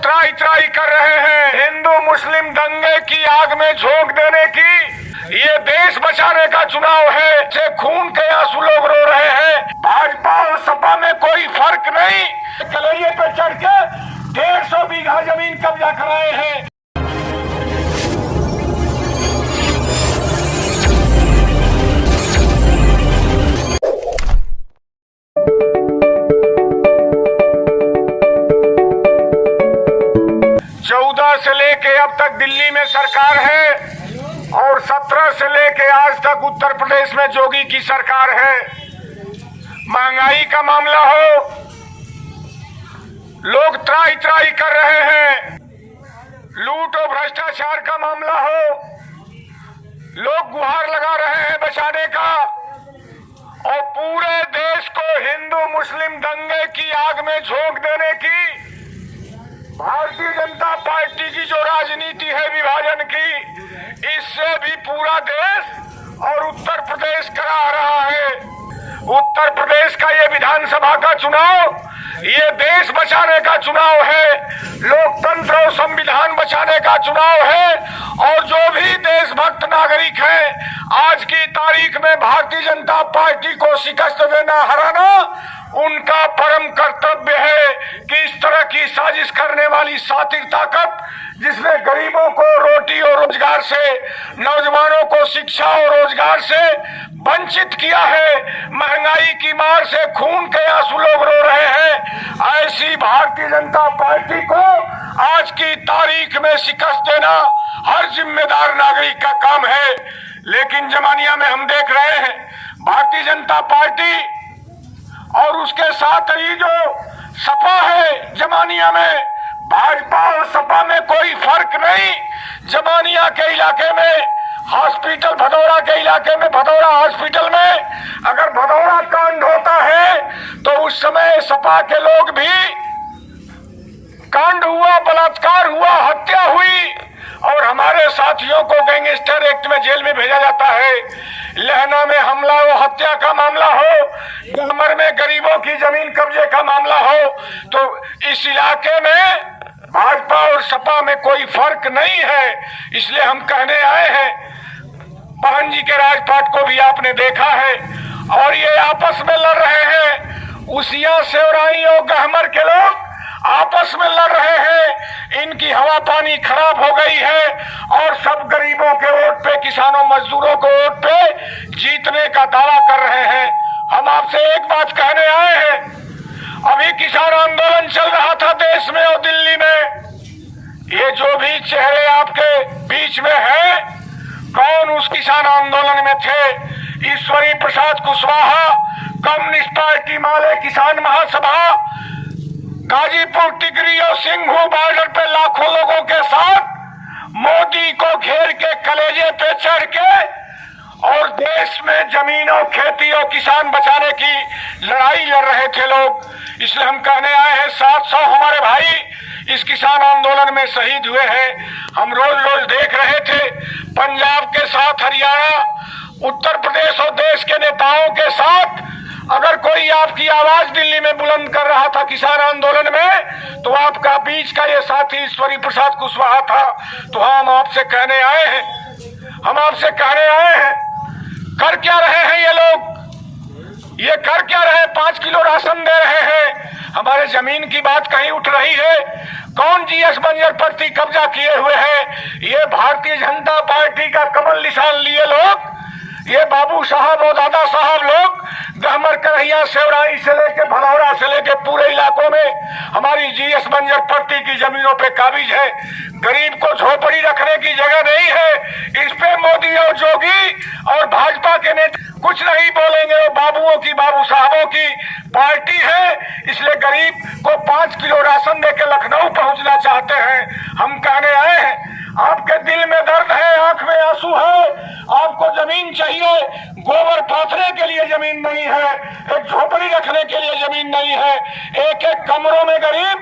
त्राही त्राही कर रहे हैं हिंदू मुस्लिम दंगे की आग में झोंक देने की। ये देश बचाने का चुनाव है। से खून के आंसू लोग रो रहे हैं। भाजपा और सपा में कोई फर्क नहीं। कलेजे पे चढ़ के 150 बीघा जमीन कब्जा कराए हैं। से लेके अब तक दिल्ली में सरकार है और 17 से लेके आज तक उत्तर प्रदेश में जोगी की सरकार है। महंगाई का मामला हो, लोग त्राही त्राही कर रहे हैं। लूट और भ्रष्टाचार का मामला हो, लोग गुहार लगा रहे हैं बचाने का। और पूरे देश को हिंदू मुस्लिम दंगे की आग में झोंक देने की भारतीय जनता पार्टी की जो राजनीति है विभाजन की, इससे भी पूरा देश और उत्तर प्रदेश करा रहा है। उत्तर प्रदेश का ये विधानसभा का चुनाव ये देश बचाने का चुनाव है, लोकतंत्र और संविधान बचाने का चुनाव है। और जो भी देशभक्त नागरिक हैं, आज की तारीख में भारतीय जनता पार्टी को शिकस्त देना, हराना उनका परम कर्तव्य है कि इस तरह की साजिश करने वाली सातिर ताकत जिसने गरीबों को रोटी और रोजगार से, नौजवानों को शिक्षा और रोजगार से वंचित किया है, महंगाई की मार से खून के आंसू लोग रो रहे हैं, ऐसी भारतीय जनता पार्टी को आज की तारीख में शिकस्त देना हर जिम्मेदार नागरिक का काम है। लेकिन जमानिया में हम देख रहे हैं भारतीय जनता पार्टी और उसके साथ ही जो सपा है, जमानिया में भाजपा और सपा में कोई फर्क नहीं। जमानिया के इलाके में हॉस्पिटल, भदौरा के इलाके में भदौरा हॉस्पिटल में अगर भदौरा कांड होता है तो उस समय सपा के लोग भी, कांड हुआ, बलात्कार हुआ, हत्या हुई और हमारे साथियों को गैंगस्टर एक्ट में जेल में भेजा जाता है। लहना में हमला हो, हत्या का मामला हो, गमर में गरीबों की जमीन कब्जे का मामला हो, तो इस इलाके में भाजपा और सपा में कोई फर्क नहीं है। इसलिए हम कहने आए हैं, बहन जी के राजपाट को भी आपने देखा है और ये आपस में लड़ रहे हैं। उसिया, सेवराई और गहमर के लोग आपस में लड़ रहे हैं। इनकी हवा पानी खराब हो गई है और सब गरीबों के वोट पे, किसानों मजदूरों के वोट पे जीतने का दावा कर रहे हैं। हम आपसे एक बात कहने आए हैं, अभी किसान आंदोलन चल रहा था देश में और दिल्ली में। ये जो भी चेहरे आपके बीच में हैं, कौन उस किसान आंदोलन में थे? ईश्वरी प्रसाद कुशवाहा, कम्युनिस्ट पार्टी माले किसान महासभा, गाजीपुर, टिकरी और सिंघू बॉर्डर पे लाखों लोगों के साथ मोदी को घेर के कलेजे पे चढ़ के और देश में जमीनों, खेती और किसान बचाने की लड़ाई लड़ रहे थे लोग। इसलिए हम कहने आए हैं, 700 हमारे भाई इस किसान आंदोलन में शहीद हुए हैं। हम रोज रोज देख रहे थे पंजाब के साथ, हरियाणा, उत्तर प्रदेश और देश के नेताओं के साथ अगर कोई आपकी आवाज दिल्ली में बुलंद कर रहा था किसान आंदोलन में, तो आपका बीच का ये साथी ईश्वरी प्रसाद कुशवाहा था। तो हम आपसे कहने आए हैं, कर क्या रहे हैं ये लोग? ये कर क्या रहे? 5 किलो राशन दे रहे हैं। हमारे जमीन की बात कहीं उठ रही है? कौन जीएस बंजर प्रति कब्जा किए हुए हैं? ये भारतीय जनता पार्टी का कमल निशान लिए लोग, ये बाबू साहब और दादा साहब लोग गहमर, करहिया, सेवराई से लेके भदौरा से लेके पूरे इलाकों में हमारी जीएस बंजर पट्टी की जमीनों पे काबिज है। गरीब को झोपड़ी रखने की जगह नहीं है। इस पे मोदी और जोगी और भाजपा के नेता कुछ नहीं बोलेंगे। वो बाबुओं की, बाबू साहबों की पार्टी है। इसलिए गरीब को 5 किलो राशन देके लखनऊ पहुंचना चाहते हैं। हम कहने आए हैं, आपके दिल में दर्द है, आंख में आंसू है, आपको जमीन चाहिए, गोबर पाथने के लिए जमीन नहीं है, एक झोपड़ी रखने के लिए जमीन नहीं है। एक एक कमरों में गरीब,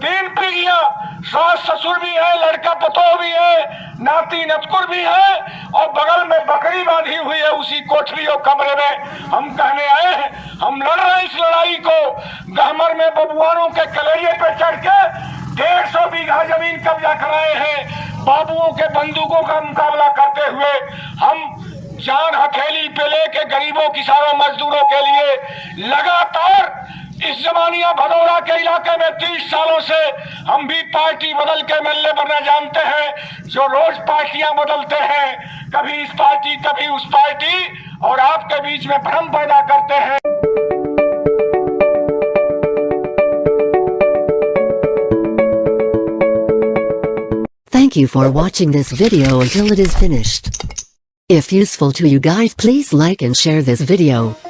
3 पीढ़ियां, सास ससुर भी है, लड़का पतोह भी है, नाती नतकुर भी है और बगल में बकरी बांधी हुई है उसी कोठरी और कमरे में। हम कहने आए हैं, हम लड़ रहे हैं इस लड़ाई को। गहमर में बबुआनों के कलेजे पे चढ़ के 150 कब्जा कराए हैं। बाबुओं के बंदूकों का मुकाबला करते हुए हम जान हथेली पे लेके गरीबों किसानों मजदूरों के लिए लगातार इस जमानिया भदौरा के इलाके में 30 सालों से हम भी पार्टी बदल के मिलने बनना जानते हैं। जो रोज पार्टियां बदलते हैं, कभी इस पार्टी कभी उस पार्टी, और आपके बीच में भ्रम पैदा करते हैं। Thank you for watching this video until it is finished. If useful to you guys, please like and share this video.